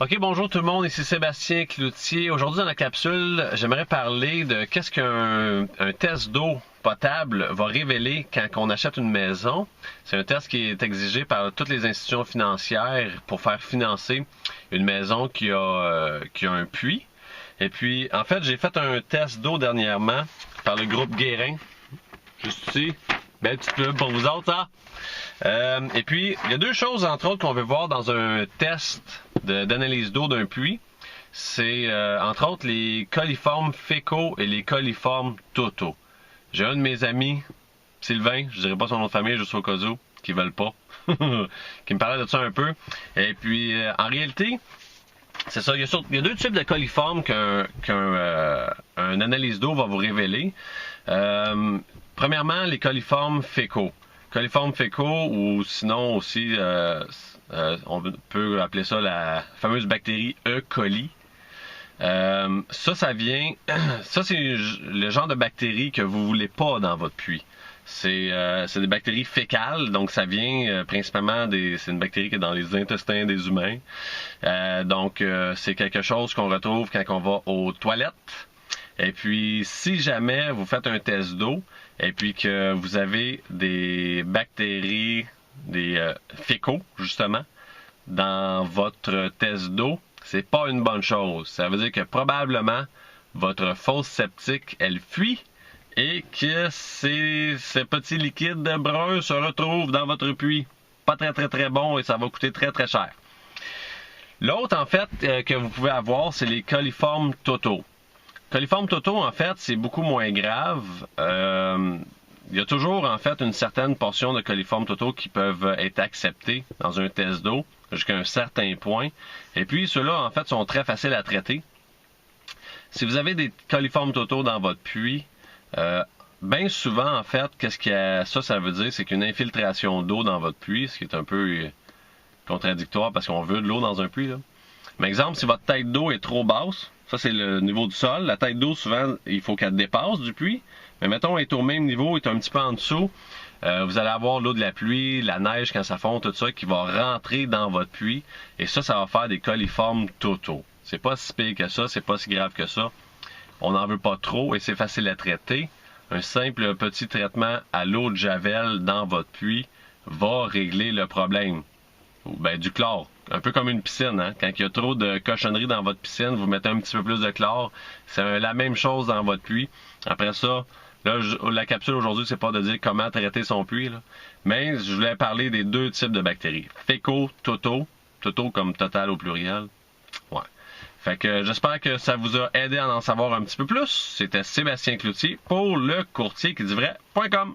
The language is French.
Ok, bonjour tout le monde, ici Sébastien Cloutier. Aujourd'hui dans la capsule, j'aimerais parler de qu'est-ce qu'un test d'eau potable va révéler quand on achète une maison. C'est un test qui est exigé par toutes les institutions financières pour faire financer une maison qui a un puits. Et puis, en fait, j'ai fait un test d'eau dernièrement par le groupe Guérin, juste ici. Belle petite pub pour vous autres, ça. Et puis, il y a deux choses, entre autres, qu'on veut voir dans un test d'analyse d'eau d'un puits. C'est, entre autres, les coliformes fécaux et les coliformes totaux. J'ai un de mes amis, Sylvain, je dirais pas son nom de famille, juste au cas où, qui veulent pas, qui me parlait de ça un peu. Et puis, en réalité, c'est ça, il y a deux types de coliformes qu'un analyse d'eau va vous révéler. Premièrement, les coliformes fécaux. Coliformes fécaux, ou sinon aussi, on peut appeler ça la fameuse bactérie E. coli. Ça vient, ça c'est le genre de bactéries que vous voulez pas dans votre puits. C'est des bactéries fécales, donc ça vient principalement c'est une bactérie qui est dans les intestins des humains. Donc c'est quelque chose qu'on retrouve quand on va aux toilettes. Et puis, si jamais vous faites un test d'eau et puis que vous avez des bactéries, des fécaux, justement, dans votre test d'eau, c'est pas une bonne chose. Ça veut dire que probablement, votre fosse septique, elle fuit et que ce petit liquide brun se retrouve dans votre puits. Pas très bon et ça va coûter très cher. L'autre, en fait, que vous pouvez avoir, c'est les coliformes totaux. Coliformes totaux, en fait, c'est beaucoup moins grave. Il y a toujours, en fait, une certaine portion de coliformes totaux qui peuvent être acceptés dans un test d'eau jusqu'à un certain point. Et puis, ceux-là, en fait, sont très faciles à traiter. Si vous avez des coliformes totaux dans votre puits, bien souvent, en fait, ça veut dire, c'est qu'une infiltration d'eau dans votre puits, ce qui est un peu contradictoire parce qu'on veut de l'eau dans un puits, là. Mais exemple, si votre tête d'eau est trop basse, ça c'est le niveau du sol, la tête d'eau, souvent, il faut qu'elle dépasse du puits, mais mettons, elle est au même niveau, elle est un petit peu en dessous, vous allez avoir l'eau de la pluie, la neige quand ça fond, tout ça, qui va rentrer dans votre puits, et ça va faire des coliformes totaux. C'est pas si pire que ça, c'est pas si grave que ça. On n'en veut pas trop, et c'est facile à traiter. Un simple petit traitement à l'eau de javel dans votre puits va régler le problème. Ben, du chlore. Un peu comme une piscine, hein? Quand il y a trop de cochonneries dans votre piscine, vous mettez un petit peu plus de chlore. C'est la même chose dans votre puits. Après ça, là, la capsule aujourd'hui, c'est pas de dire comment traiter son puits, là. Mais je voulais parler des deux types de bactéries. Fécaux, totaux. Totaux comme total au pluriel. Ouais. Fait que j'espère que ça vous a aidé à en savoir un petit peu plus. C'était Sébastien Cloutier pour le courtier qui dit vrai.com.